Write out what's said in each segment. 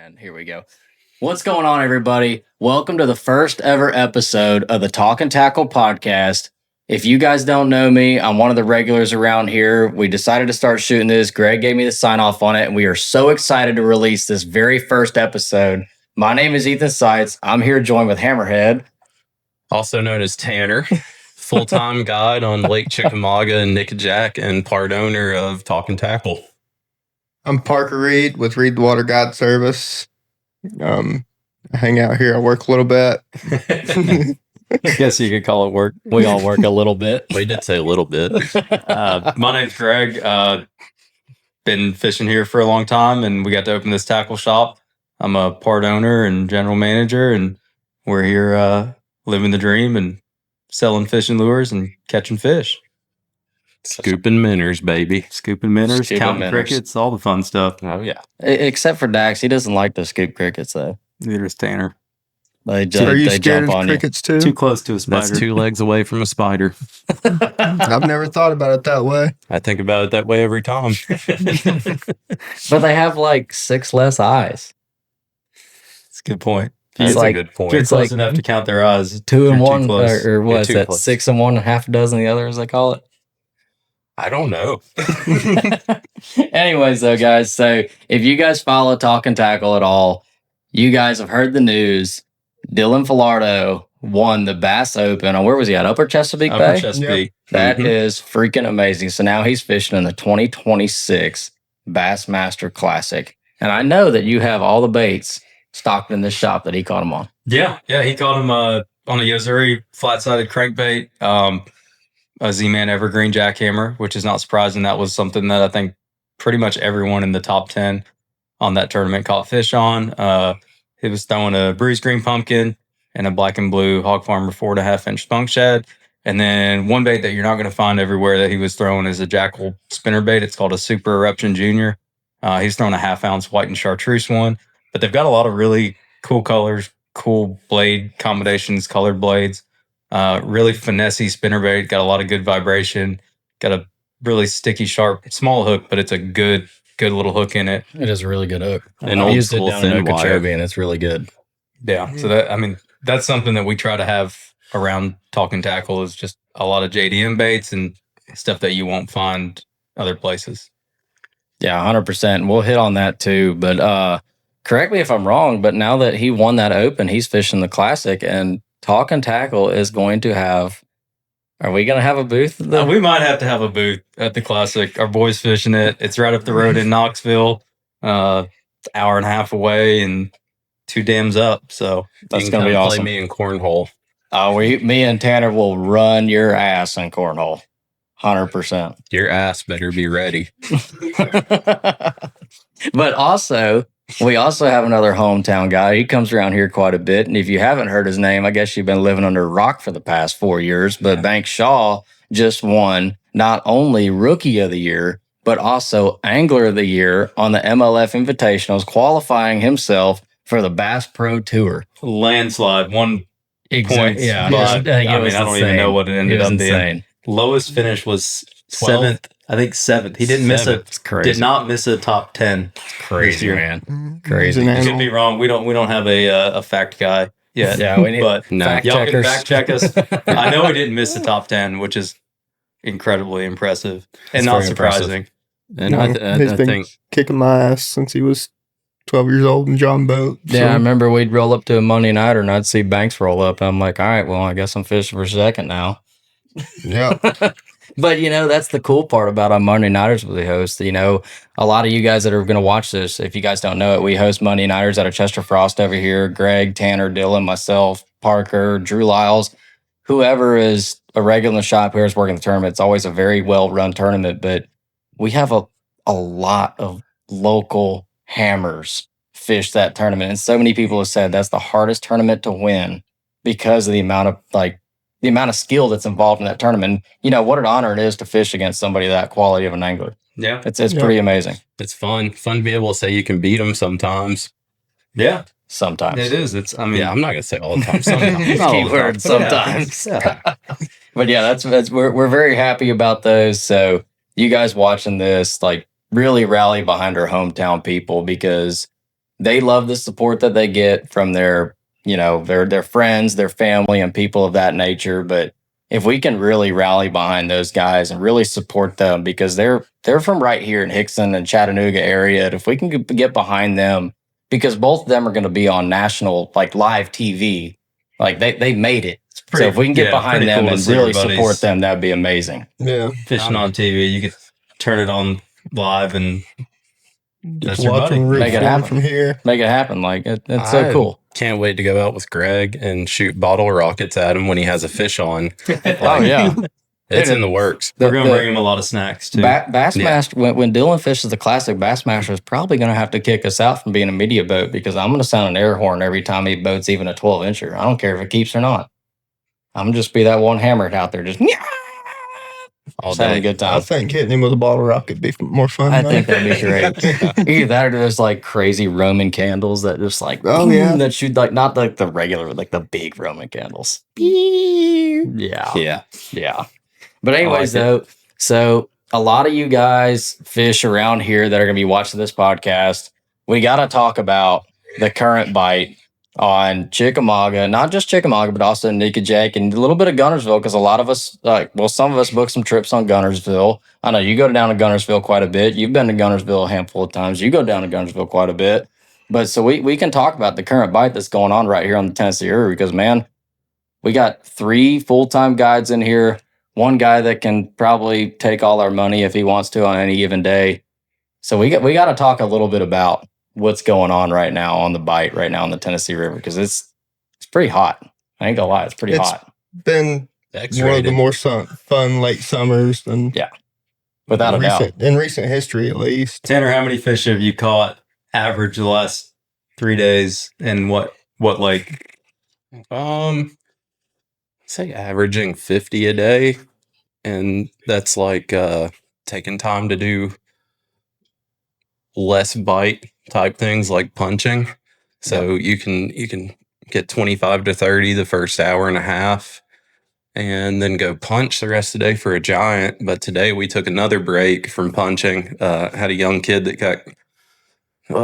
And here we go. What's going on, everybody? Welcome to the first ever episode of the Talkin Tackle Podcast. If you guys don't know me, I'm one of the regulars around here. We decided to start shooting this. Greg gave me the sign off on it, and we are so excited to release this very first episode. My name is Ethan Seitz. I'm here joined with Hammerhead, also known as Tanner, full-time guide on Lake Chickamauga and Nickajack, and part owner of Talkin Tackle. I'm Parker Reed with Reed the Water Guide Service. I hang out here. I work a little bit. I guess you could call it work. We all work a little bit. We did say a little bit. My name's Greg. Been fishing here for a long time, and we got to open this tackle shop. I'm a part owner and general manager, and we're here living the dream and selling fishing lures and catching fish. Scooping minnows, baby. Scooping minnows, counting crickets, all the fun stuff. Oh, yeah. Except for Dax. He doesn't like to scoop crickets, though. Neither is Tanner. Are you scared of crickets too? Too close to a spider. That's 2 legs away from a spider. I've never thought about it that way. I think about it that way every time. But they have like 6 less eyes. That's a good point. It's That's like, a good point. You're it's close like enough to count their eyes. 2 and You're too 1, close. or what is You're too that? close. 6 and 1, and half a dozen the other, as they call it. I don't know. Anyways, though, guys, so if you guys follow Talkin Tackle at all, you guys have heard the news. Dillon Falardeau won the Bass Open. Where was he at? Upper Chesapeake Bay? Upper Chesapeake. That is freaking amazing. So now he's fishing in the 2026 Bassmaster Classic. And I know that you have all the baits stocked in this shop that he caught him on. Yeah. He caught him on a Yozuri flat-sided crankbait, a Z-Man Evergreen jackhammer, which is not surprising. That was something that I think pretty much everyone in the top 10 on that tournament caught fish on. He was throwing a bruised green pumpkin and a black and blue Hog Farmer 4.5-inch spunk shad. And then one bait that you're not going to find everywhere that he was throwing is a Jackal spinner bait. It's called a Super Eruption Junior. He's throwing a 1/2 ounce white and chartreuse one. But they've got a lot of really cool colors, cool blade combinations, colored blades. Really finessey spinnerbait, got a lot of good vibration, got a really sticky, sharp, small hook, but it's a good little hook in it. It is a really good hook. And I old used it school down in thin wire. Okeechobee, and it's really good. Yeah. So that's something that we try to have around Talkin Tackle is just a lot of JDM baits and stuff that you won't find other places. Yeah, 100%. We'll hit on that too. But correct me if I'm wrong, but now that he won that Open, he's fishing the Classic, and Talkin Tackle is going to have. Are we going to have a booth? We might have to have a booth at the Classic. Our boys fishing it. It's right up the road in Knoxville, hour and a half away, and 2 dams up. So That's going to be awesome. Play me in cornhole. Me and Tanner will run your ass in cornhole. 100%. Your ass better be ready. But also, we also have another hometown guy. He comes around here quite a bit. And if you haven't heard his name, I guess you've been living under a rock for the past 4 years. But Bank Shaw just won not only Rookie of the Year, but also Angler of the Year on the MLF Invitationals, qualifying himself for the Bass Pro Tour. Landslide, 1 point. Yeah. But, I don't even know what it ended up being. Lowest finish was 7th. I think 7th. He didn't miss it. Crazy. Did not miss a top 10. Crazy, man. Crazy. He's an Could animal. be wrong. We don't have a fact guy yet. Yeah, we need But No. fact y'all checkers. can fact check us. I know he didn't miss the top 10, which is incredibly impressive and It's not very impressive. surprising. And He's I been think kicking my ass since he was 12 years old in John Boat. Yeah, I remember we'd roll up to a Monday nighter and I'd see Banks roll up. And I'm like, all right, well, I guess I'm fishing for second now. Yeah. But, that's the cool part about our Monday Nighters we host. A lot of you guys that are going to watch this, if you guys don't know it, we host Monday Nighters out of Chester Frost over here. Greg, Tanner, Dillon, myself, Parker, Drew Lyles, whoever is a regular in the shop here is working the tournament. It's always a very well-run tournament, but we have a lot of local hammers fish that tournament. And so many people have said that's the hardest tournament to win because of the amount of skill that's involved in that tournament. What an honor it is to fish against somebody that quality of an angler. Yeah. It's pretty amazing. It's fun. Fun to be able to say you can beat them sometimes. Yeah. Sometimes. It is. I'm not going to say all the time. Sometimes. Keyword sometimes. Yeah. But yeah, that's we're very happy about those. So you guys watching this, really rally behind our hometown people, because they love the support that they get from their, their friends, their family, and people of that nature. But if we can really rally behind those guys and really support them, because they're from right here in Hickson and Chattanooga area, and if we can get behind them, because both of them are going to be on national, like, live TV, like they made it. So if we can get behind them cool and really support them, that'd be amazing. Yeah. Fishing on TV, you could turn it on live and that's your Watch buddy. them Make it happen. from here. Make it happen. Like it's so cool. Can't wait to go out with Greg and shoot bottle rockets at him when he has a fish on. Oh yeah, It's in the works. We're going to bring him a lot of snacks too. Bassmaster, when Dillon fishes the classic, Bassmaster is probably going to have to kick us out from being a media boat, because I'm going to sound an air horn every time he boats even a 12-incher. I don't care if it keeps or not. I'm going to just be that one hammered out there, just All having a day. good I time. think hitting him with a bottle rocket would be more fun. I though. think that'd be great. Either that or those like crazy Roman candles that just like, Oh, yeah. that shoot, like, not like the regular, like the big Roman candles. Yeah. Yeah. But anyways, I like though, so a lot of you guys fish around here that are going to be watching this podcast. We got to talk about the current bite on Chickamauga, not just Chickamauga, but also Nickajack and a little bit of Gunnersville, because a lot of us, some of us booked some trips on Gunnersville. I know you go down to Gunnersville quite a bit. You've been to Gunnersville a handful of times. You go down to Gunnersville quite a bit. But so we can talk about the current bite that's going on right here on the Tennessee River, because, man, we got 3 full-time guides in here. One guy that can probably take all our money if he wants to on any given day. So we got to talk a little bit about what's going on right now on the bite right now on the Tennessee River, because it's pretty hot. I ain't gonna lie, it's pretty hot. Been one of the more fun late summers than Without a doubt. in recent history, at least. Tanner, how many fish have you caught average the last 3 days, and what lake? Say averaging 50 a day, and that's like taking time to do less bite type things like punching. So you can get 25 to 30 the first hour and a half, and then go punch the rest of the day for a giant. But today we took another break from punching. Had a young kid that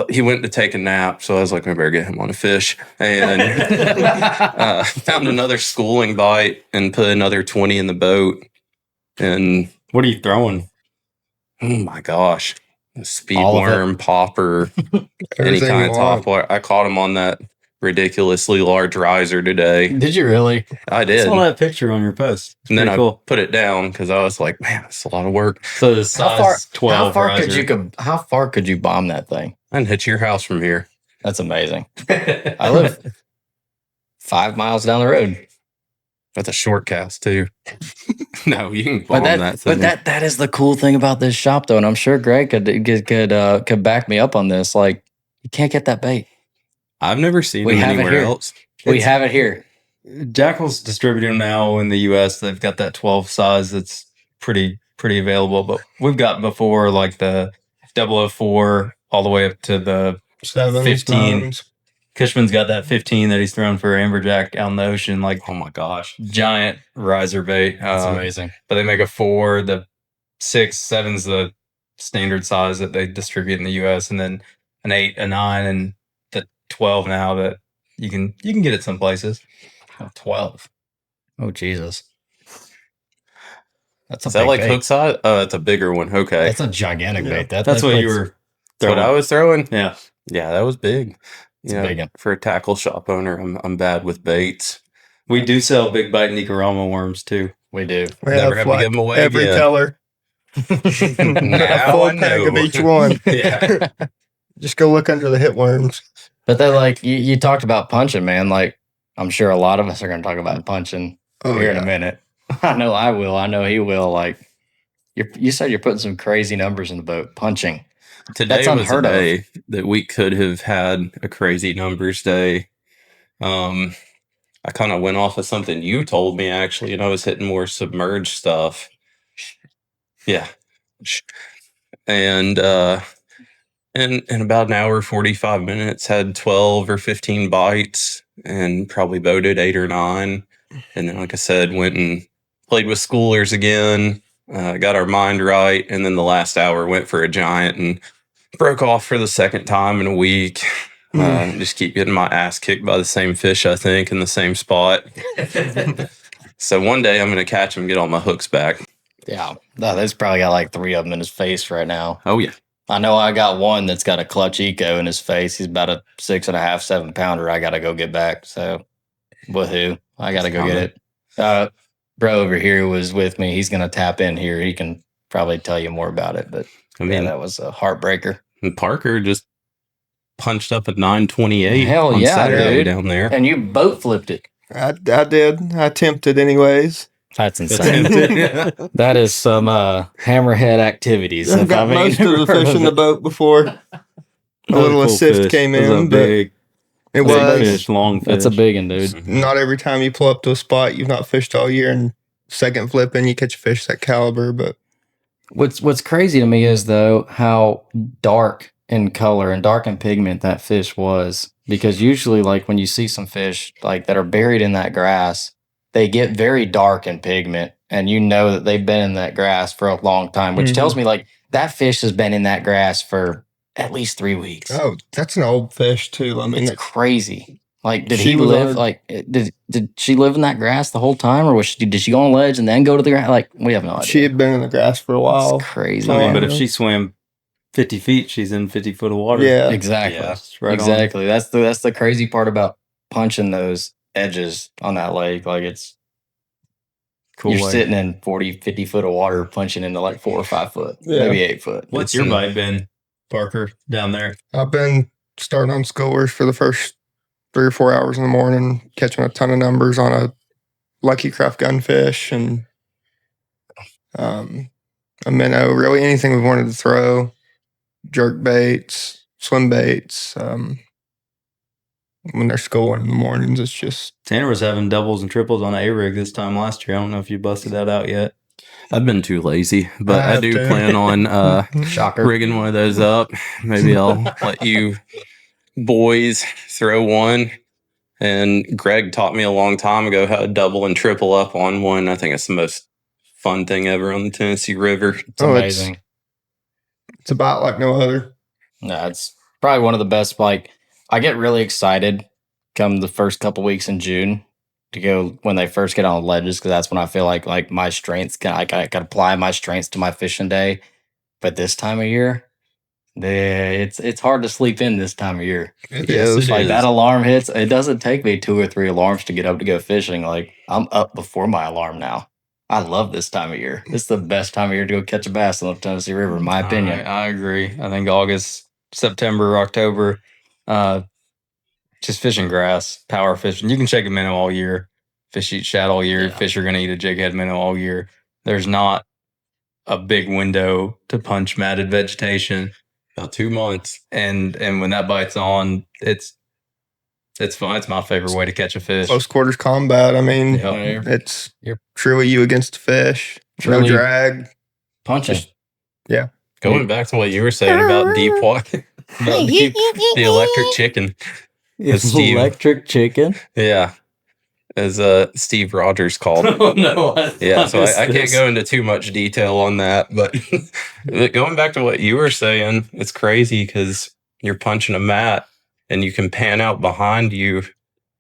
he went to take a nap, so I was like, I better get him on a fish. And found another schooling bite and put another 20 in the boat. And What are you throwing? oh my gosh, speed All of it. worm, popper, any Everything kind you of want. top water. I caught him on that ridiculously large riser today. Did you really? I I did. saw that picture on your post. It's And then pretty I cool. put it down because I was like, man, it's a lot of work. So the size 12 How far riser. how far could you bomb that thing? I can hit your house from here. That's amazing. I live 5 miles down the road. That's a short cast too. No, you can But bomb that thing. that is the cool thing about this shop, though, and I'm sure Greg could back me up on this. Like, you can't get that bait. I've never seen We them have it anywhere here. else. We have it here. Jackal's distributing now in the US. They've got that 12 size that's pretty available. But we've got before like the 004 all the way up to the 15. Times. Cushman's got that 15 that he's thrown for amberjack out in the ocean, like Oh my gosh. giant riser bait. That's amazing. But they make a 4, the 6, 7's the standard size that they distribute in the US, and then an 8, a 9, and the 12 now that you can get it some places. 12. Oh, Jesus. That's a Is that big like bait. hook size? Oh, it's a bigger one. Okay. That's a gigantic Yeah. bait. That's what you were That's what throwing. I was throwing. Yeah. Yeah, that was big. It's You a know, big one. for a tackle shop owner, I'm bad with baits. We do sell big bite Nicaragua worms too. We do. We Never have have to give 'em away every again. color. Now A full I pack of know. each one. Yeah. Just go look under the hit worms. But then, like, you talked about punching, man. Like, I'm sure a lot of us are going to talk about punching Oh, here in yeah. a minute. I know I will. I know he will. Like, you said you're putting some crazy numbers in the boat. Punching. Today That's was a unheard of. day that we could have had a crazy numbers day. I kind of went off of something you told me actually, and I was hitting more submerged stuff. Yeah. And in about an hour, 45 minutes, had 12 or 15 bites and probably boated 8 or 9. And then, like I said, went and played with schoolers again, got our mind right. And then the last hour went for a giant and broke off for the second time in a week. Just keep getting my ass kicked by the same fish, I think, in the same spot. So one day I'm going to catch him, get all my hooks back. Yeah. No, there's probably got like 3 of them in his face right now. Oh, yeah. I know I got one that's got a clutch eco in his face. He's about a 6.5, 7 pounder. I got to go get back. So, woohoo. I got to go get it. Bro over here was with me. He's going to tap in here. He can probably tell you more about it. But I mean, that was a heartbreaker. And Parker just punched up a 928 Hell on yeah, Saturday dude. down there. And you boat flipped it. I did. I attempted anyways. That's insane. That is some hammerhead activities. I've got most of the fish in the boat before a little assist came in, but it was fish, long fish. That's a big one, dude. not every time you pull up to a spot you've not fished all year and second flip in you catch a fish that caliber. But What's crazy to me is though how dark in color and dark in pigment that fish was, because usually like when you see some fish like that are buried in that grass, they get very dark in pigment, and you know that they've been in that grass for a long time, which tells me like that fish has been in that grass for at least 3 weeks. oh, that's an old fish too. I mean, It's crazy. Like, did She he was live? on- Like, did she live in that grass the whole time, or did she go on a ledge and then go to the grass? Like, we have no idea. she had been in the grass for a while. It's crazy. I mean, man. but if she swam 50 feet, she's in 50 foot of water. Yeah, Exactly. Yeah, It's right on. Exactly. That's the crazy part about punching those edges on that lake. Like it's Cool. you're way. sitting in 40, 50 foot of water punching into like 4 or 5 foot, Yeah. maybe 8 foot. What's your vibe been, Parker, down there? I've been starting on schoolers for the first 3 or 4 hours in the morning, catching a ton of numbers on a Lucky Craft gunfish and a minnow. Really, anything we wanted to throw, jerk baits, swim baits. When they're schooling in the mornings, it's just Tanner was having doubles and triples on an A-rig this time last year. I don't know if you busted that out yet. I've been too lazy, but I I have do to. plan on Shocker. rigging one of those up. Maybe I'll let you boys throw one. And Greg taught me a long time ago how to double and triple up on one. I think it's the most fun thing ever on the Tennessee River. It's Oh, amazing. it's about like no other. No, it's probably one of the best. Like, I get really excited come the first couple weeks in June to go when they first get on ledges, because that's when I feel like my strengths I can apply my strengths to my fishing day. But this time of year, it's hard to sleep in this time of year. It Yes, is. it Like is. that alarm hits, it doesn't take me 2 or 3 alarms to get up to go fishing. Like I'm up before my alarm now. I love this time of year. It's the best time of year to go catch a bass on the Tennessee River, in my opinion. I agree. I think August, September, October, just fishing grass, power fishing. You can shake a minnow all year. Fish eat shad all year. Yeah. Fish are going to eat a jighead minnow all year. There's not a big window to punch matted vegetation. About 2 months. And when that bites on, it's fun. It's my favorite way to catch a fish. Close quarters combat. I mean, Yep. it's You're- truly you against the fish. Truly- No drag. Punching. Going back to what you were saying about deep water, about the electric chicken. Steve. Electric chicken. Yeah. As Steve Rogers called it. Oh, no. Yeah, so I can't go into too much detail on that, but going back to what you were saying, it's crazy because you're punching a mat and you can pan out behind you,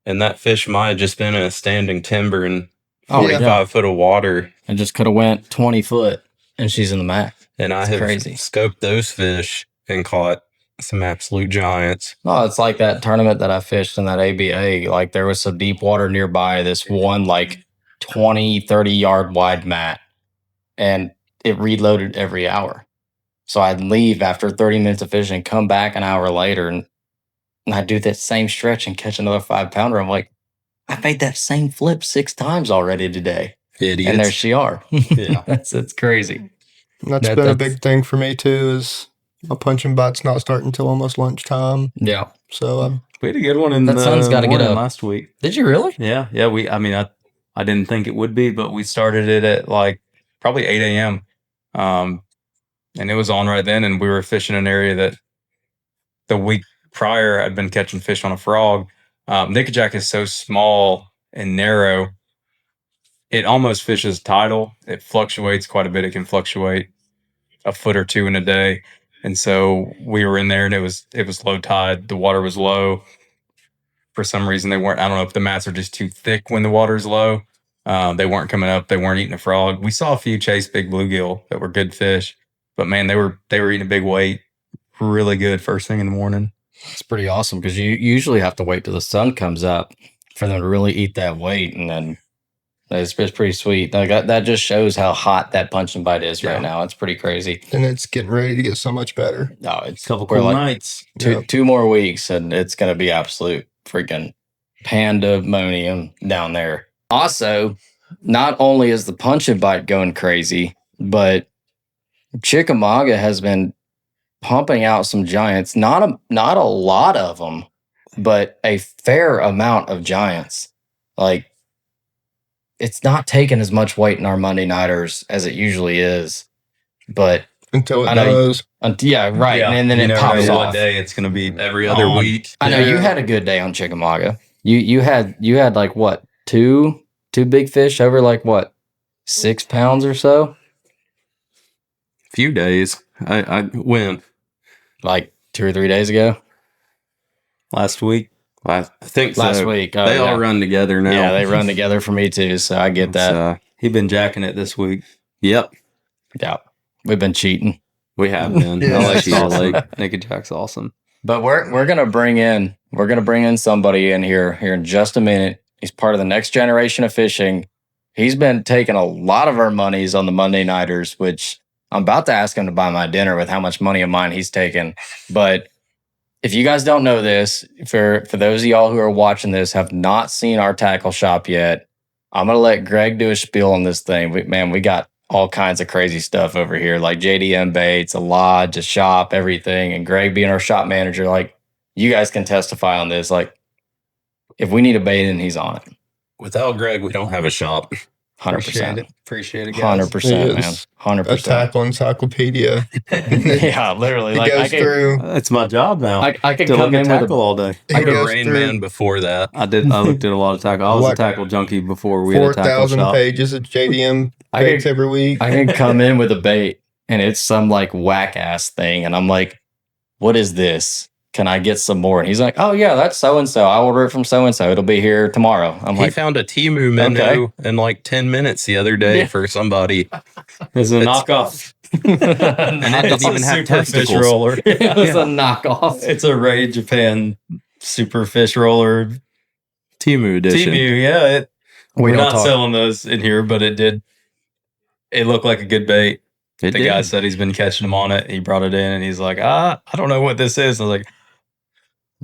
and that fish might have just been in a standing timber in Oh, 45 yeah. foot of water. And just could have went 20 foot, and she's in the mat. And I It's have crazy. scoped those fish and caught some absolute giants. No, it's like that tournament that I fished in that ABA. Like there was some deep water nearby, this one like 20, 30 yard wide mat, and it reloaded every hour. So I'd leave after 30 minutes of fishing, come back an hour later, and I'd do that same stretch and catch another 5 pounder. I'm like, I made that same flip 6 times already today. Idiots. And there she are. Yeah. it's crazy. And that's That- been a that's- big thing for me too. Is my punching bite's not starting until almost lunchtime. Yeah. So We had a good one in That the sun's gotta get morning up. last week. Did you really? Yeah. I didn't think it would be, but we started it at like probably 8 a.m. And it was on right then. And we were fishing an area that the week prior I'd been catching fish on a frog. Nickajack is so small and narrow, it almost fishes tidal. It fluctuates quite a bit. It can fluctuate a foot or two in a day. And so we were in there, and it was low tide. The water was low. For some reason, they weren't. I don't know if the mats are just too thick when the water's low. They weren't coming up. They weren't eating a frog. We saw a few chase big bluegill that were good fish, but man, they were eating a big weight. Really good first thing in the morning. It's pretty awesome because you usually have to wait till the sun comes up for them to really eat that weight, and then it's pretty sweet. Like that just shows how hot that punch and bite is right now. It's pretty crazy, And it's getting ready to get so much better. no, it's Couple we're cool like nights. two more weeks, and it's gonna be absolute freaking pandemonium down there. Also, not only is the punch and bite going crazy, but Chickamauga has been pumping out some giants. Not a lot of them, but a fair amount of giants. Like, it's not taking as much weight in our Monday nighters as it usually is, but Until it I know- does. yeah, right. Yeah, And then you it never pops know off. what day it's going to be Every other on. week. I know you Yeah. had a good day on Chickamauga. You had like what, two big fish over like what, 6 pounds or so? Few days. I when Like 2 or 3 days ago? Last week. I think Last so. week. Oh, They yeah. all run together now. Yeah, they run together for me too, so I get that. So, He's been jacking it this week. yep, Yeah. We've been cheating. we have been. Yeah, I like that's Cedar awesome. Lake. Naked Jack's awesome. But we're gonna bring in somebody in here in just a minute. He's part of the next generation of fishing. He's been taking a lot of our monies on the Monday nighters, which I'm about to ask him to buy my dinner with how much money of mine he's taken. But if you guys don't know this, for those of y'all who are watching this, have not seen our tackle shop yet, I'm gonna let Greg do a spiel on this thing. We got all kinds of crazy stuff over here, like JDM baits, a lodge, a shop, everything. And Greg being our shop manager, like, you guys can testify on this. Like, if we need a bait in, he's on it. Without Greg, we don't have a shop. 100%. Appreciate it, guys. 100%, He man. is 100%. A tackle encyclopedia. Yeah, literally. He Like, goes through. That's my job now. I could to come look at in with tackle a, all day. He I was a goes rain through man before that. I looked at a lot of tackle. I was Like a tackle junkie before we had a tackle 4,000 shop. pages of JDM I baits could, every week. I can come in with a bait and it's some like whack ass thing. And I'm like, what is this? Can I get some more? And he's like, oh yeah, that's so-and-so. I order it from so-and-so. It'll be here tomorrow. I'm He like, found a Timu menu Okay. in like 10 minutes the other day Yeah. for somebody. It's a It's- knockoff. And it didn't even have Super fish testicles. roller. it was Yeah. a knockoff. It's a Ray Japan super fish roller. Timu edition. Temu, yeah. We We're don't not talk. selling those in here, but it did. It looked like a good bait. It The did. guy said he's been catching them on it. He brought it in and he's like, I don't know what this is. I was like,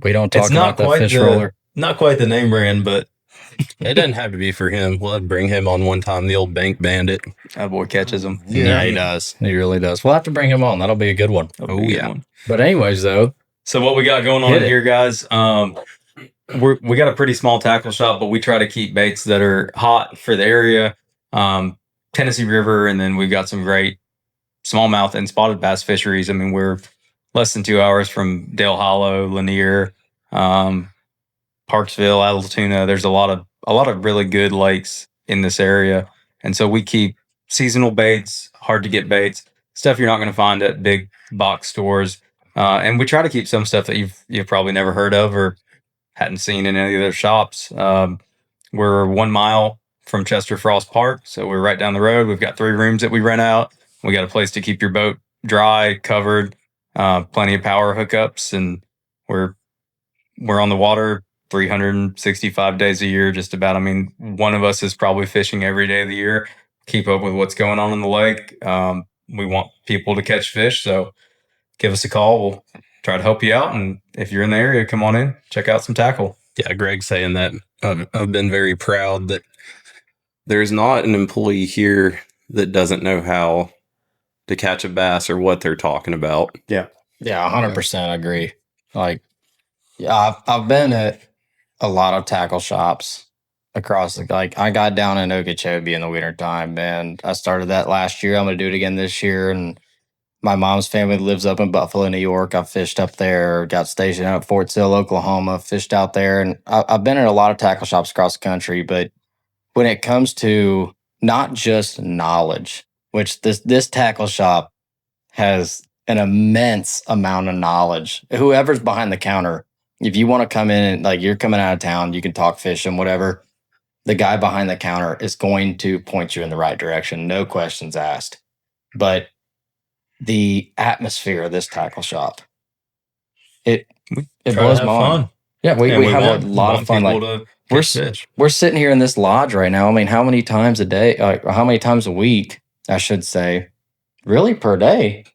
We don't talk It's not about that quite fish the- roller. not quite the name brand, but It doesn't have to be for him. We'll have to bring him on one time, the old bank bandit. that boy catches them. Yeah, he does. He really does. We'll have to bring him on. That'll be a good one. That'll be a good yeah. one. But anyways, though, So what we got going on Hit it. here, guys? We got a pretty small tackle shop, but we try to keep baits that are hot for the area. Tennessee River, and then we've got some great smallmouth and spotted bass fisheries. I mean, we're less than 2 hours from Dale Hollow, Lanier, Parksville, Altoona. There's a lot of really good lakes in this area, and so we keep seasonal baits, hard to get baits, stuff you're not going to find at big box stores. And we try to keep some stuff that you've probably never heard of or hadn't seen in any of their shops. We're 1 mile from Chester Frost Park, so we're right down the road. We've got 3 rooms that we rent out. We got a place to keep your boat dry, covered, plenty of power hookups, and we're on the water 365 days a year, just about. I mean, one of us is probably fishing every day of the year, keep up with what's going on in the lake. We want people to catch fish, so give us a call. We'll try to help you out. And if you're in the area, come on in, check out some tackle. Yeah, Greg's saying that. I've been very proud that there's not an employee here that doesn't know how to catch a bass or what they're talking about. yeah, 100% agree. Like, yeah, I've been at a lot of tackle shops across like I got down in Okeechobee in the wintertime, and I started that last year. I'm gonna do it again this year. And my mom's family lives up in Buffalo, New York. I fished up there, got stationed out at Fort Sill, Oklahoma, fished out there. And I've been in a lot of tackle shops across the country. But when it comes to not just knowledge, which this tackle shop has an immense amount of knowledge. Whoever's behind the counter, if you want to come in and like you're coming out of town, you can talk fishing, whatever. The guy behind the counter is going to point you in the right direction. No questions asked. But the atmosphere of this tackle shop, it blows my mind. Yeah, we have a lot of fun. Like we're sitting here in this lodge right now. I mean, how many times a day, or how many times a week, I should say, really per day,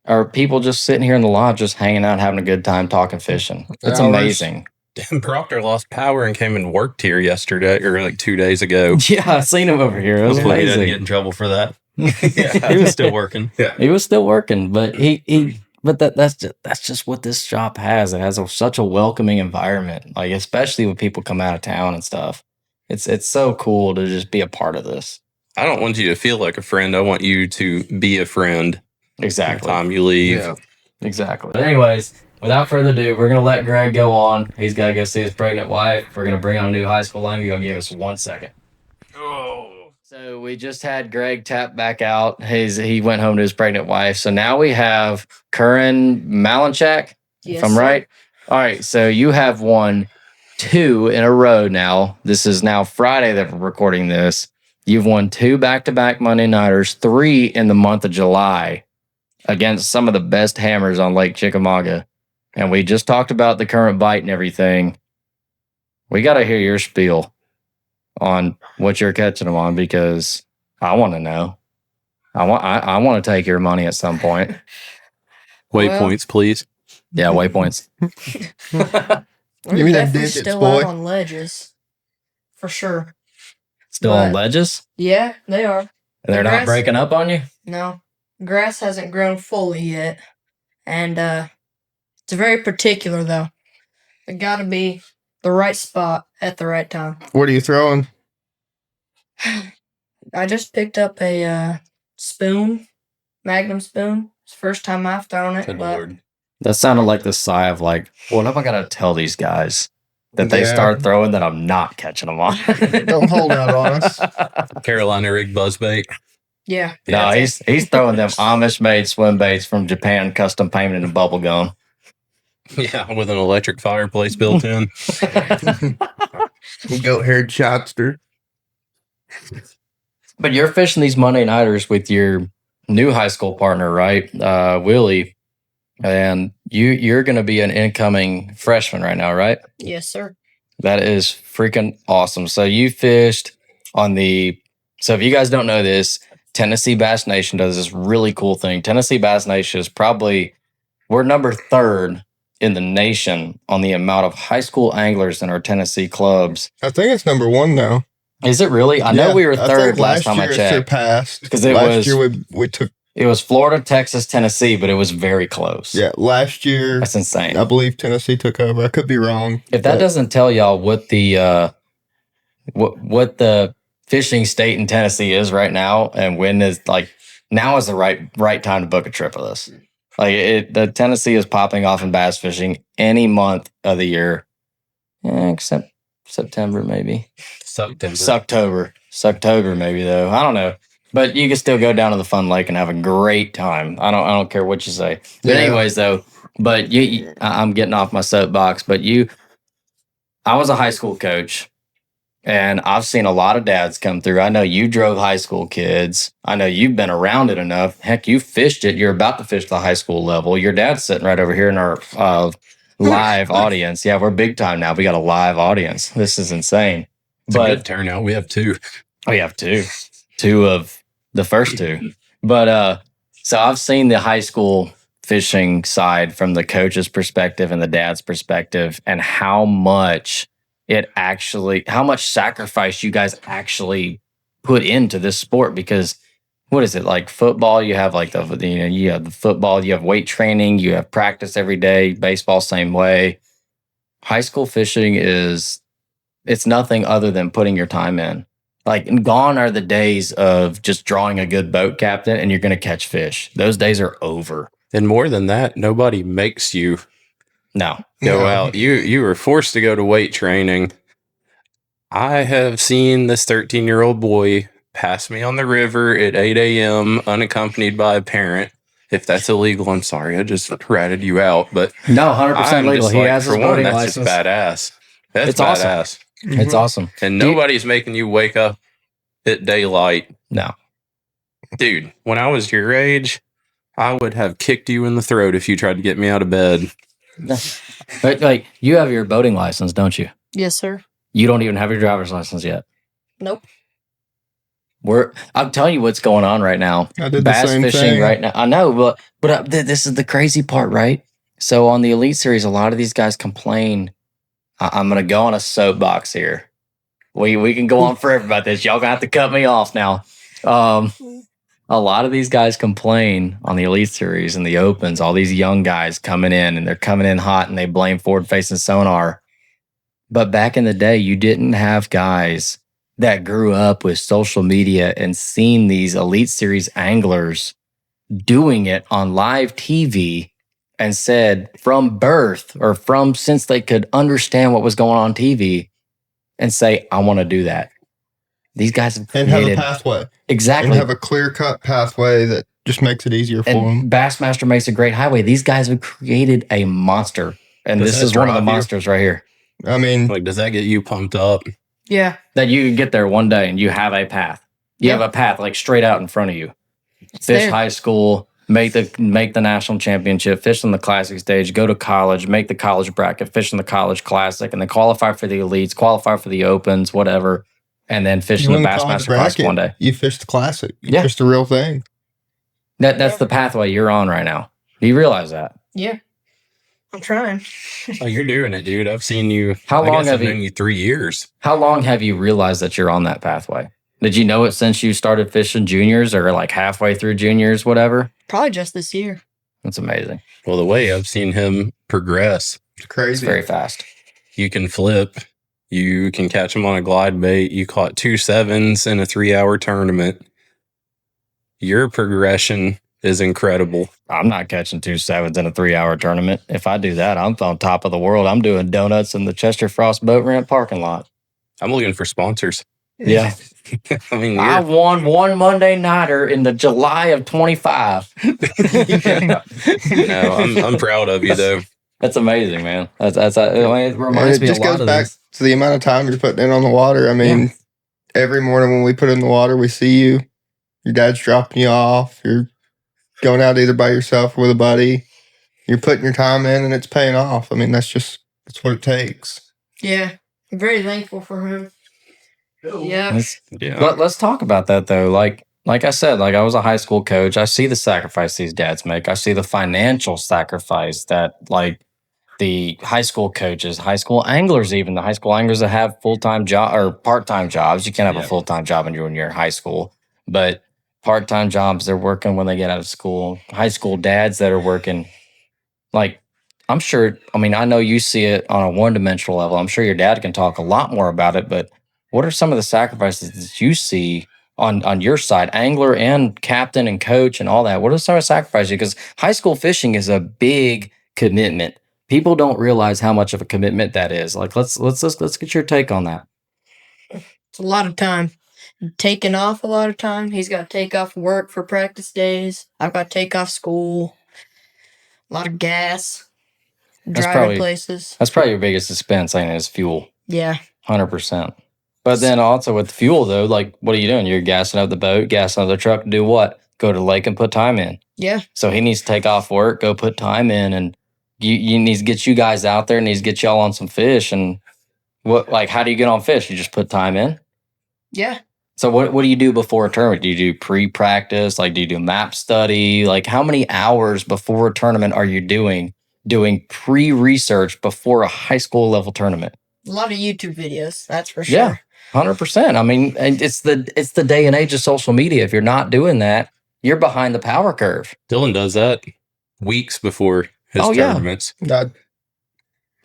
are people just sitting here in the lodge, just hanging out, having a good time, talking fishing? It's amazing. Dan Proctor lost power and came and worked here yesterday or like 2 days ago. Yeah, I seen him over here. It was Hopefully he amazing. doesn't get in trouble for that. Yeah. He was still working. Yeah. He was still working, but that's just what this shop has. It has such a welcoming environment, like especially when people come out of town and stuff. It's so cool to just be a part of this. I don't want you to feel like a friend. I want you to be a friend. Exactly. By the time you leave. Yeah. Exactly. But anyways, without further ado, we're gonna let Greg go on. He's gotta go see his pregnant wife. We're gonna bring on a new high school line. You're gonna give us 1 second. So we just had Greg tap back out. He went home to his pregnant wife. So now we have Curran Malinchak, if I'm right. All right. So you have won 2 in a row now. This is now Friday that we're recording this. You've won 2 back-to-back Monday Nighters, 3 in the month of July against some of the best hammers on Lake Chickamauga. And we just talked about the current bite and everything. We got to hear your spiel on what you're catching them on, because I want to know. I want to take your money at some point. Waypoints, please. Yeah, waypoints. Give me We're them definitely digits, still boy. out on ledges, for sure. Still on But- ledges? Yeah, they are. They're not Grass- breaking up on you? No, grass hasn't grown fully yet, and it's very particular though. It got to be the right spot at the right time. What are you throwing? I just picked up a spoon, Magnum spoon. It's the first time I've thrown it, Good but Lord. That sounded like the sigh of like, what am I going to tell these guys that they Yeah. start throwing that I'm not catching them on? Don't hold out on us. Carolina rig buzzbait. yeah. No, he's throwing them Amish-made swim baits from Japan, custom painted in bubble gum. Yeah, with an electric fireplace built in. Goat haired shotster. But you're fishing these Monday Nighters with your new high school partner, right? Willie. And you're going to be an incoming freshman right now, right? Yes, sir. That is freaking awesome. So you fished on so if you guys don't know this, Tennessee Bass Nation does this really cool thing. Tennessee Bass Nation is we're number 3rd in the nation on the amount of high school anglers in our Tennessee clubs. I think it's number 1 now. Is it really? I know we were 3rd last time I year it checked. surpassed. 'Cause it last was- year we took. It was Florida, Texas, Tennessee, but it was very close. Yeah, last year That's insane. I believe Tennessee took over. I could be wrong. If that but doesn't tell y'all what the what the fishing state in Tennessee is right now, and when is like now is the right time to book a trip with us. Like the Tennessee is popping off in bass fishing any month of the year, except September maybe. Sucktober maybe though. I don't know. But you can still go down to the fun lake and have a great time. I don't care what you say. But Yeah. anyways though, but I'm getting off my soapbox, but I was a high school coach, and I've seen a lot of dads come through. I know you drove high school kids. I know you've been around it enough. Heck, you fished it. You're about to fish the high school level. Your dad's sitting right over here in our live audience. Yeah, we're big time now. We got a live audience. This is insane. It's a good turnout. We have 2. We have 2 of the first 2. But so I've seen the high school fishing side from the coach's perspective and the dad's perspective, and how much sacrifice you guys actually put into this sport. Because what is it, like football? You have like you have the football, you have weight training, you have practice every day. Baseball, same way. High school fishing it's nothing other than putting your time in. Like, gone are the days of just drawing a good boat captain and you're going to catch fish. Those days are over. And more than that, nobody makes you No. go No. out. You were forced to go to weight training. I have seen this 13-year-old boy pass me on the river at 8 a.m. unaccompanied by a parent If that's illegal, I'm sorry. I just ratted you out. But No, 100% I'm legal. just He like, has his for one, boating that's just license. badass. That's It's awesome. badass. It's awesome. And Do you- nobody's making you wake up at daylight. No. Dude, when I was your age, I would have kicked you in the throat if you tried to get me out of bed. But like, you have your boating license, don't you? Yes, sir. You don't even have your driver's license yet. Nope. I'm telling you what's going on right now. I did the Bass same fishing thing. right now. I know, but this is the crazy part, right? So on the Elite Series, a lot of these guys complain. I'm going to go on a soapbox here. We can go on forever about this. Y'all gonna have to cut me off now. A lot of these guys complain on the Elite Series and the Opens. All these young guys coming in and they're coming in hot and they blame forward-facing sonar. But back in the day, you didn't have guys that grew up with social media and seen these Elite Series anglers doing it on live TV and said from birth or from since they could understand what was going on TV and say, I want to do that. These guys have And have a created pathway. exactly. And have a clear-cut pathway that just makes it easier for them. And Bassmaster makes a great highway. These guys have created a monster. And Does this that is one of the drive you? monsters right here. I mean, Like, does that get you pumped up? Yeah. That you can get there one day and you have a path. You Yeah. have a path like straight out in front of you. It's Fish there. high school, make the national championship, fish on the classic stage, go to college, make the college bracket, fish in the college classic, and then qualify for the elites, qualify for the opens, whatever, and then fish in the win college Bassmaster Classic one day. You fish the classic. You Yeah. fish the real thing. That's the pathway you're on right now. Do you realize that? Yeah. I'm trying. Oh, you're doing it, dude. I've seen you. How I long guess have I've you- known you 3 years. How long have you realized that you're on that pathway? Did you know it since you started fishing juniors or like halfway through juniors, whatever? Probably just this year. That's amazing. Well, the way I've seen him progress, It's It's crazy. very fast. you can flip, you can catch him on a glide bait. You caught 2 7s in a 3-hour tournament. Your progression is incredible. I'm not catching 2 7s in a 3-hour tournament. If I do that, I'm on top of the world. I'm doing donuts in the Chester Frost boat ramp parking lot. I'm looking for sponsors. Yeah. I mean, I you're, won one Monday nighter in the July of 25. no, I'm proud of you though. That's amazing, man. It And reminds it me a just lot goes of back this. to the amount of time you're putting in on the water. I mean, every morning when we put in the water, we see you. Your dad's dropping you off. You're going out either by yourself or with a buddy. You're putting your time in and it's paying off. I mean, that's what it takes. Yeah. I'm very thankful for him. Yeah. Yeah. Let's talk about that though. Like I said, like I was a high school coach. I see the sacrifice these dads make. I see the financial sacrifice that like the high school coaches, high school anglers, even the high school anglers that have full-time job or part-time jobs. You can't have a Yeah. full-time job when you're in high school, but part-time jobs, they're working when they get out of school. High school dads that are working, like I'm sure, I mean, I know you see it on a one-dimensional level. I'm sure your dad can talk a lot more about it, but what are some of the sacrifices that you see on your side, angler and captain and coach and all that? What are some of the sacrifices? Because high school fishing is a big commitment. People don't realize how much of a commitment that is. Like, let's get your take on that. It's a lot of time. Taking off a lot of time. He's got to take off work for practice days. I've got to take off school. A lot of gas. Driving probably- places. That's probably your biggest expense, ain't it? Is fuel, Yeah. 100%. But then also with fuel though, like what are you doing? You're gassing up the boat, gassing up the truck to do what? Go to the lake and put time in. Yeah. So he needs to take off work, go put time in, and you need to get you guys out there, needs to get y'all on some fish. And how do you get on fish? You just put time in. Yeah. So what do you do before a tournament? Do you do pre-practice? Like, do you do map study? Like, how many hours before a tournament are you doing pre-research before a high school level tournament? A lot of YouTube videos. That's for sure. Yeah, 100%. I mean, and it's the day and age of social media. If you're not doing that, you're behind the power curve. Dillon does that weeks before his Oh, yeah. tournaments.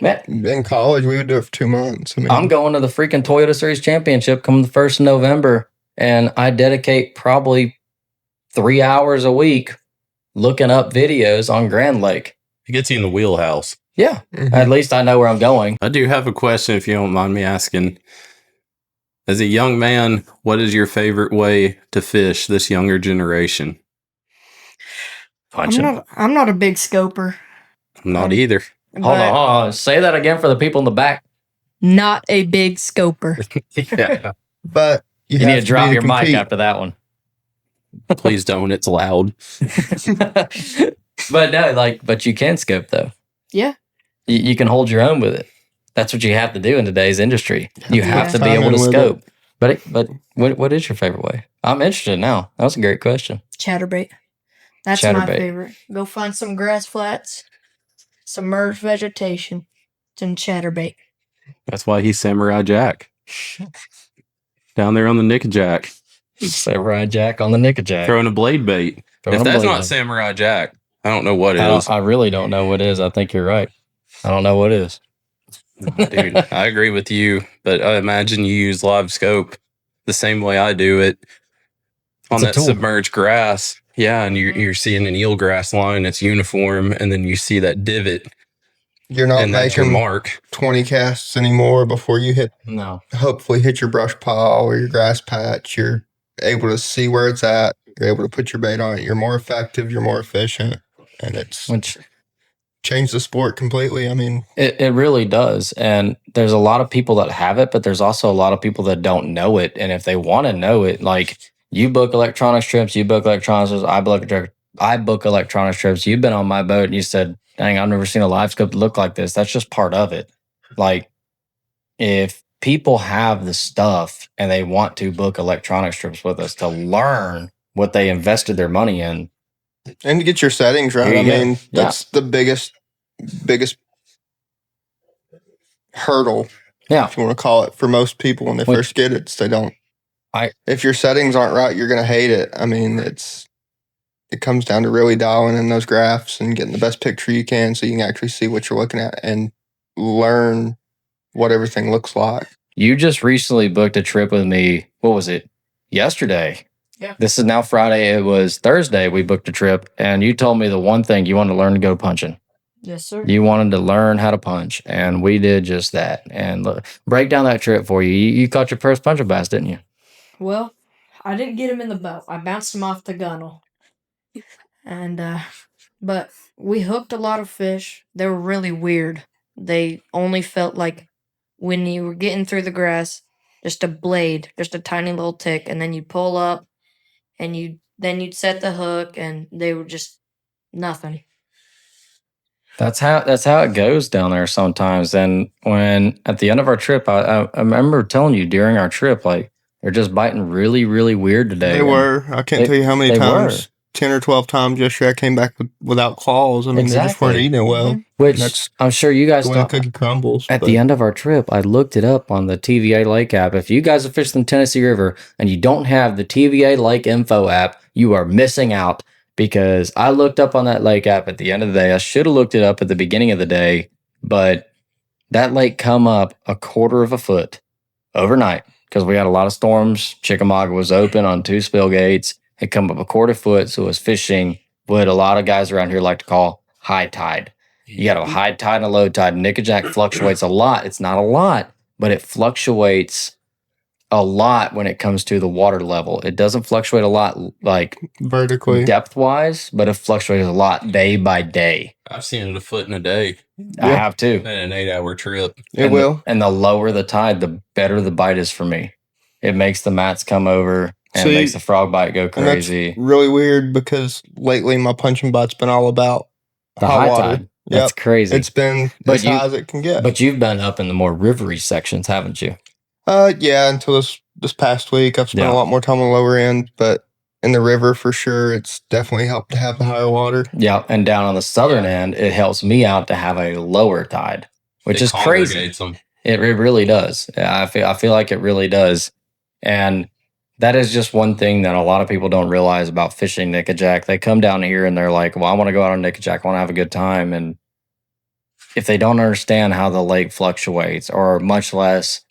Man, In college, we would do it for 2 months. I mean, I'm going to the freaking Toyota Series Championship come the 1st of November, and I dedicate probably 3 hours a week looking up videos on Grand Lake. It gets you in the wheelhouse. Yeah, Mhm. at least I know where I'm going. I do have a question if you don't mind me asking. As a young man, what is your favorite way to fish this younger generation? punching. I'm not a big scoper. I'm not either. Hold on. Say that again for the people in the back. Not a big scoper. Yeah. But You have need to drop be your mic compete. after that one. Please don't. It's loud. But no, but you can scope though. Yeah. You can hold your own with it. That's what you have to do in today's industry. You have to be Time able to in with scope. But what is your favorite way? I'm interested now. That was a great question. Chatterbait. That's my Chatterbait. favorite. Go find some grass flats, submerged vegetation, and chatterbait. That's why he's Samurai Jack. Down there on the Nickajack. Samurai Jack on the Nickajack. Throwing a blade bait. Throwing If a that's blade not bait. Samurai Jack, I don't know what is. I really don't know what is. I think you're right. I don't know what is. Dude, I agree with you, but I imagine you use live scope the same way I do it on It's a that tool. submerged grass. Yeah, and you're seeing an eelgrass line, it's uniform, and then you see that divot, You're not and that's your making mark. 20 casts anymore before you No. hopefully hit your brush pile or your grass patch. You're able to see where it's at. You're able to put your bait on it. You're more effective. You're more efficient. And it's Which changed the sport completely. I mean, it really does. And there's a lot of people that have it, but there's also a lot of people that don't know it. And if they want to know it, like you book electronics trips, you book electronics trips, I book electronics trips. You've been on my boat and you said, dang, I've never seen a live scope look like this. That's just part of it. Like if people have the stuff and they want to book electronics trips with us to learn what they invested their money in. and to get your settings right. There I you go. mean, that's the biggest hurdle, Yeah. if you want to call it, for most people when they Which- first get it. They don't. I- If your settings aren't right, you're going to hate it. I mean, it comes down to really dialing in those graphs and getting the best picture you can so you can actually see what you're looking at and learn what everything looks like. You just recently booked a trip with me. What was it? Yesterday. Yeah. This is now Friday. It was Thursday. We booked a trip, and you told me the one thing you wanted to learn to go punching. Yes, sir. You wanted to learn how to punch, and we did just that. And look, break down that trip for you. You caught your first puncher bass, didn't you? Well, I didn't get him in the boat. I bounced him off the gunnel. And, but we hooked a lot of fish. They were really weird. They only felt like when you were getting through the grass, just a blade, just a tiny little tick, and then you'd pull up and you'd set the hook and they were just nothing. That's how it goes down there sometimes. And when at the end of our trip, I remember telling you during our trip, like they're just biting really, really weird today. They And were. I can't They- tell you how many they times. 10 or 12 times yesterday I came back without claws. I mean, they just weren't Exactly. eating it well. Which That's I'm sure you guys The way the don't. cookie crumbles. At but the end of our trip, I looked it up on the TVA Lake app. If you guys have fished the Tennessee River and you don't have the TVA Lake Info app, you are missing out because I looked up on that lake app at the end of the day. I should have looked it up at the beginning of the day, but that lake come up a quarter of a foot overnight because we had a lot of storms. Chickamauga was open on 2 spill gates. It come up a quarter foot, so it was fishing what a lot of guys around here like to call high tide. You got a high tide and a low tide. Nickajack fluctuates a lot. It's not a lot, but it fluctuates a lot when it comes to the water level. It doesn't fluctuate a lot like vertically. depth wise, but it fluctuates a lot day by day. I've seen it a foot in a day I Yeah. have too. in an 8-hour trip. It will. And the lower the tide, the better the bite is for me. It makes the mats come over and See, makes the frog bite go And that's crazy. really weird because lately my punching bite's been all about The high high water. tide. That's Yep. crazy. It's been But as you- high as it can get. But you've been up in the more rivery sections, haven't you? Yeah, until this past week, I've spent Yeah. a lot more time on the lower end, but in the river for sure, it's definitely helped to have the higher water. Yeah. And down on the southern end, it helps me out to have a lower tide, which It is crazy. congregates them. It really does. Yeah, I feel like it really does. And that is just one thing that a lot of people don't realize about fishing nickajack. They come down here and they're like, well, I want to go out on nickajack. I want to have a good time. And if they don't understand how the lake fluctuates or much less,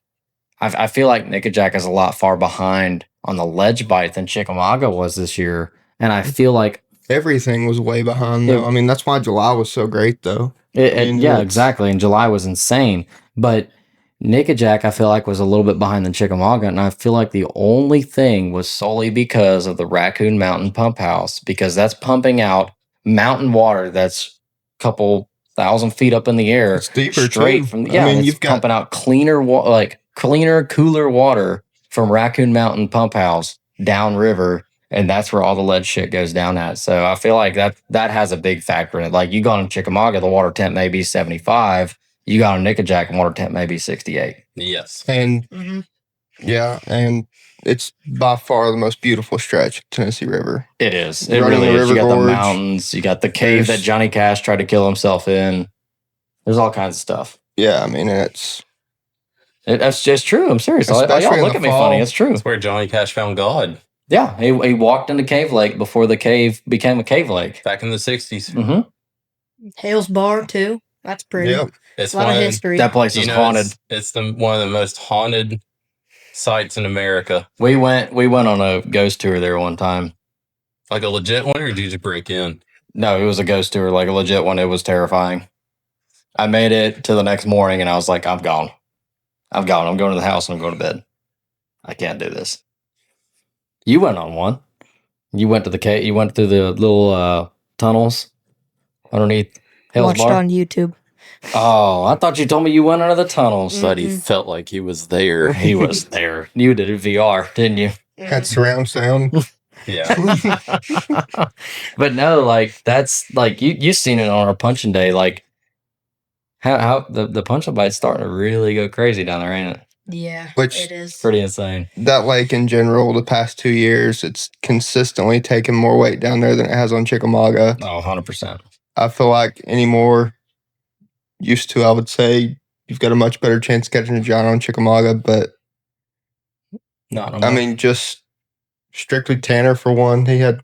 I feel like nickajack is a lot far behind on the ledge bite than Chickamauga was this year. And I feel like Everything was way behind though. Yeah. I mean, that's why July was so great though. And yeah, it's- exactly. And July was insane. But Nickajack, I feel like, was a little bit behind than Chickamauga. And I feel like the only thing was solely because of the Raccoon Mountain pump house, because that's pumping out mountain water that's a couple 1,000 feet up in the air. It's deeper straight too. from I mean, it's you've got pumping out cleaner, cooler water from Raccoon Mountain Pump House downriver, and that's where all the lead shit goes down at. So I feel like that has a big factor in it. Like you go on Chickamauga, the water temp may be 75. You got on Nickajack, and water temp may be 68. Yes. and Mm-hmm. yeah, and it's by far the most beautiful stretch of Tennessee River. It is. It Running really the is. You river got the gorge. mountains. You got the cave that There's- Johnny Cash tried to kill himself in. There's all kinds of stuff. Yeah, I mean, it's That's just true. I'm serious. Especially Y'all in look the at me fall. funny. It's true. That's where Johnny Cash found God Yeah, he walked into Cave Lake before the cave became a cave lake. back in the 60s. hmm Hales Bar too. That's pretty. yep. It's A lot of history. That place is haunted. It's one of the most haunted sites in America. We went on a ghost tour there one time. Like a legit one, or did you just break in? No, it was a ghost tour, like a legit one. It was terrifying. I made it to the next morning and I was like, I'm gone. I'm going to the house and I'm going to bed. I can't do this. You went on one. You went to the cave. You went through the little tunnels underneath Hales Watched Bar. on YouTube. Oh, I thought you told me you went under the tunnels. But he felt like he was there. He was there. You did it VR, didn't you? Had surround sound. Yeah. But no, like that's like you seen it on our punching day. Like how the punching bite's starting to really go crazy down there, ain't it? Yeah, Which- it is. Pretty insane. That lake in general, the past 2 years, it's consistently taken more weight down there than it has on Chickamauga. Oh, 100%. I feel like anymore used to, I would say you've got a much better chance of catching a giant on Chickamauga, but No, no I more. mean, just strictly Tanner for one, he had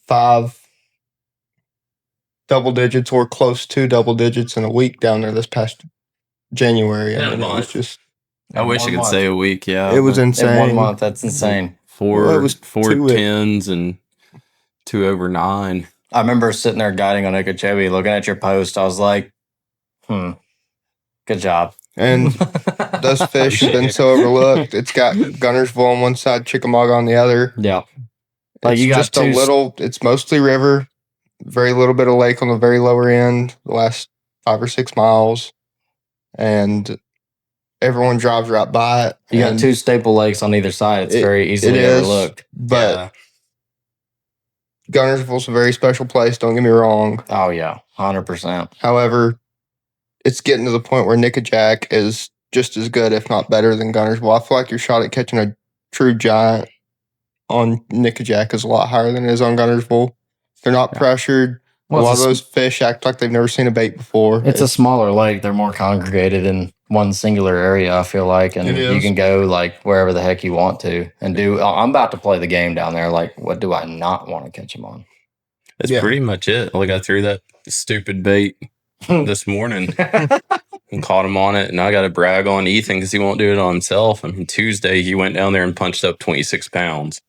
5 double digits or close to double digits in a week down there this past January. Yeah, I mean, it was month. just I wish I One could month. say a week. Yeah. it was but In insane. 1 month. That's insane. four Well, it was four two- tens and 2 over 9. I remember sitting there guiding on Okeechobee, looking at your post. I was like, good job. And those fish have been so overlooked. It's got Gunnersville on one side, Chickamauga on the other. Yeah. Like It's you got just a two- little. It's mostly river, very little bit of lake on the very lower end, the last 5 or 6 miles, and everyone drives right by it. You got and- 2 staple lakes on either side. It's It- very easily it is. overlooked. but Yeah. Gunnersville's a very special place. Don't get me wrong. Oh yeah, 100%. However, it's getting to the point where Nickajack is just as good, if not better, than Gunnersville. I feel like your shot at catching a true giant on Nickajack is a lot higher than it is on Gunnersville. They're not Yeah. pressured. Well, a lot it's of a those fish act like they've never seen a bait before. It's a smaller lake. They're more congregated in one singular area, I feel like. And It you is. can go like wherever the heck you want to and do. I'm about to play the game down there. Like, what do I not want to catch them on? That's Yeah. pretty much it. Like I threw that stupid bait this morning and caught him on it. And I got to brag on Ethan because he won't do it on himself. I mean, Tuesday he went down there and punched up 26 pounds.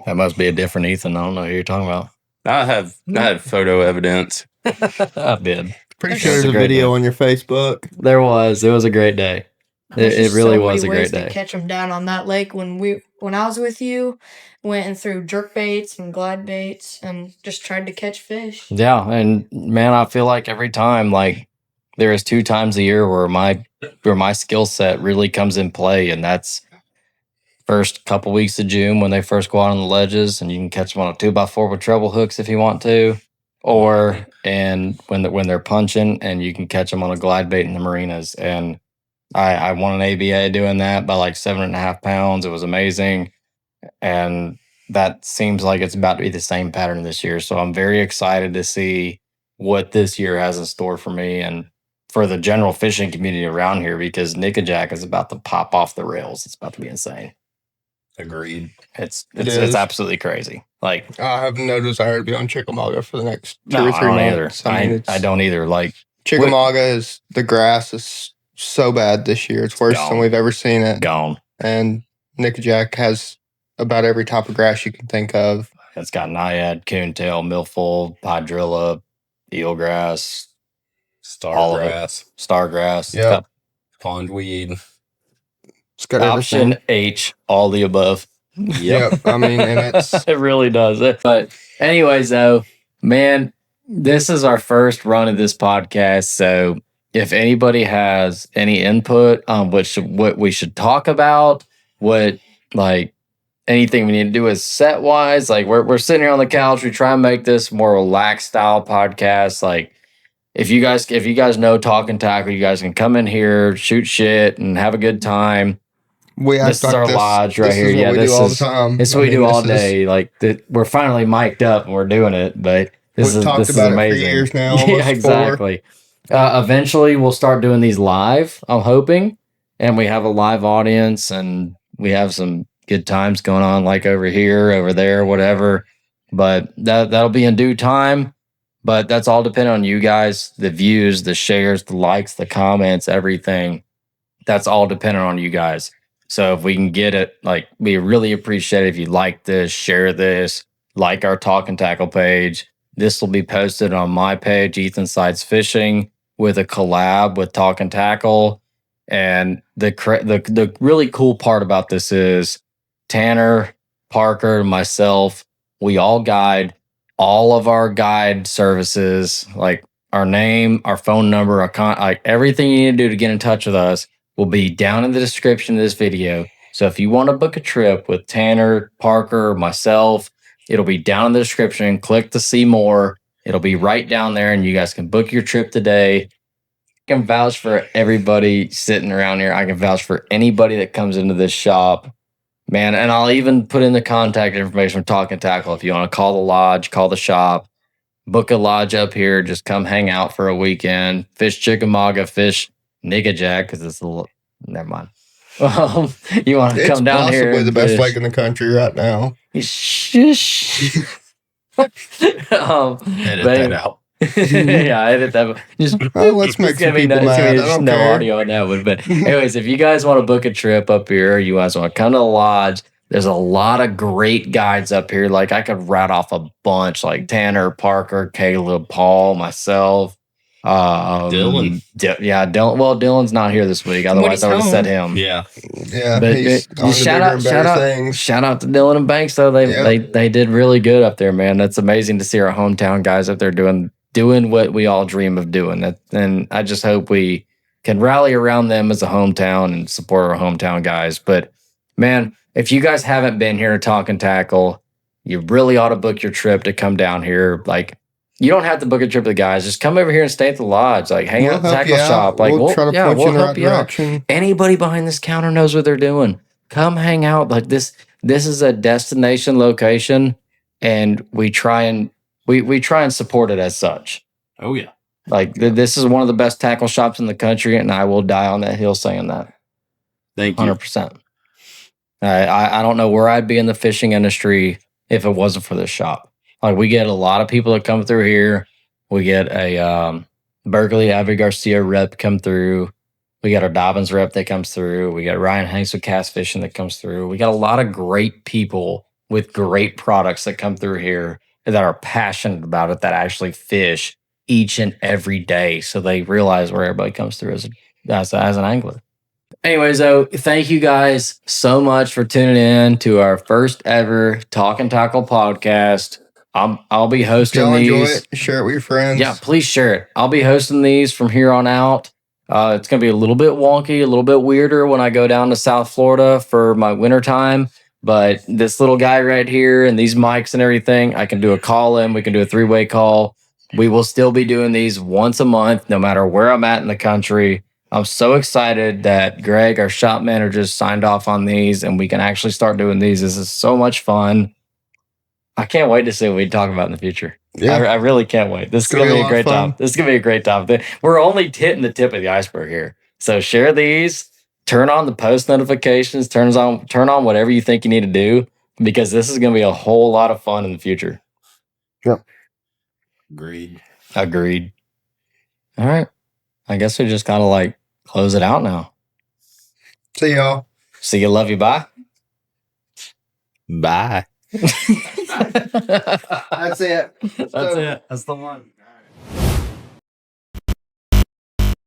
That must be a different Ethan. I don't know who you're talking about. I had photo evidence. I did. Pretty That's sure there's a a great video day. on your Facebook. There was. It was a great day. There's It just really so was many a great ways day. to catch them down on that lake. When I was with you, went and threw jerk baits and glide baits and just tried to catch fish. Yeah, and man, I feel like every time, like there is 2 times a year where my skill set really comes in play, and that's first couple weeks of June when they first go out on the ledges, and you can catch them on a 2x4 with treble hooks if you want to, or and when they're punching, and you can catch them on a glide bait in the marinas. And I won an ABA doing that by like 7.5 pounds. It was amazing, and that seems like it's about to be the same pattern this year. So I'm very excited to see what this year has in store for me and for the general fishing community around here, because Nickajack is about to pop off the rails. It's about to be insane. Agreed. It's It it's is. absolutely crazy. Like I have no desire to be on Chickamauga for the next 2 no, or I 3 don't either. months. I mean, it's- I don't either. Like Chickamauga is the grass is so bad this year. It's worse Gone. than we've ever seen it. gone. And Nickajack has about every type of grass you can think of. It's got naiad, coontail, milfoil, hydrilla, eelgrass, All of it. Stargrass, stargrass. It's Yeah. got pondweed. It's got option everything. H, all the above. Yep. I mean, and it's It really does. But anyways, though, man, this is our first run of this podcast. So if anybody has any input on what we should talk about, what like anything we need to do is set wise, like we're sitting here on the couch, we try and make this more relaxed style podcast. Like if you guys know Talkin Tackle, you guys can come in here, shoot shit, and have a good time. We act This is like our this, lodge right this here. is what Yeah, we this do all is the time. it's what we do all day. Like we're finally mic'd up and we're doing it, but We've talked about it for amazing. years now. Yeah, almost 4. exactly. Eventually, we'll start doing these live. I'm hoping, and we have a live audience, and we have some good times going on, like over here, over there, whatever. But that'll be in due time. But that's all dependent on you guys, the views, the shares, the likes, the comments, everything. That's all dependent on you guys. So if we can get it, like, we really appreciate it if you like this, share this, like our Talkin Tackle page. This will be posted on my page, Ethan Sides Fishing, with a collab with Talkin Tackle. And the really cool part about this is Tanner, Parker, myself, we all guide. All of our guide services, like our name, our phone number, like everything you need to do to get in touch with us will be down in the description of this video. So if you want to book a trip with Tanner, Parker, myself, it'll be down in the description. Click to see more. It'll be right down there, and you guys can book your trip today. I can vouch for everybody sitting around here. I can vouch for anybody that comes into this shop. Man, and I'll even put in the contact information from Talkin Tackle if you want to call the lodge, call the shop, book a lodge up here, just come hang out for a weekend, fish Chickamauga, fish Niggajack, because it's a little, never mind. You want to come down here. It's possibly the best fish. lake in the country right now. Shush. Edit that out. Yeah, I edit that. Just Let's make some people mad. I don't no care. audio on that one. But anyways, if you guys want to book a trip up here, you guys want to come to the lodge, there's a lot of great guides up here. Like I could rat off a bunch, like Tanner, Parker, Caleb, Paul, myself. Dillon. Dillon. Well, Dillon's not here this week. Otherwise, I would have said him. Yeah. Yeah, But he's on to bigger and better things. shout out to Dillon and Banks though. They did really good up there, man. That's amazing to see our hometown guys up there doing what we all dream of doing. And I just hope we can rally around them as a hometown and support our hometown guys. But man, if you guys haven't been here to Talkin Tackle, you really ought to book your trip to come down here. Like, you don't have to book a trip with the guys. Just come over here and stay at the lodge. Like, hang out at the tackle shop. Like, we'll try to point you in the right direction. Anybody behind this counter knows what they're doing. Come hang out. Like this is a destination location, and we try and support it as such. Oh yeah. Like this is one of the best tackle shops in the country, and I will die on that hill saying that. Thank you. 100%. I don't know where I'd be in the fishing industry if it wasn't for this shop. Like we get a lot of people that come through here. We get a Berkeley Avi Garcia rep come through. We got our Dobbins rep that comes through. We got Ryan Hanks with Cast Fishing that comes through. We got a lot of great people with great products that come through here that are passionate about it, that actually fish each and every day. So they realize where everybody comes through as an angler. Anyways, though, thank you guys so much for tuning in to our first ever Talkin Tackle podcast. I'll be hosting If y'all these. enjoy it, share it with your friends. Yeah, please share it. I'll be hosting these from here on out. It's going to be a little bit wonky, a little bit weirder when I go down to South Florida for my winter time. But this little guy right here and these mics and everything, I can do a call in. We can do a 3-way call. We will still be doing these once a month, no matter where I'm at in the country. I'm so excited that Greg, our shop manager, just signed off on these and we can actually start doing these. This is so much fun. I can't wait to see what we talk about in the future. Yeah. I really can't wait. This is going to be a great time. This is going to be a great time. We're only hitting the tip of the iceberg here. So share these, turn on the post notifications, turn on whatever you think you need to do, because this is going to be a whole lot of fun in the future. Yep. Agreed. All right. I guess we just got to like close it out now. See y'all. See you. Love you. Bye. Bye. That's it. That's it. That's the one.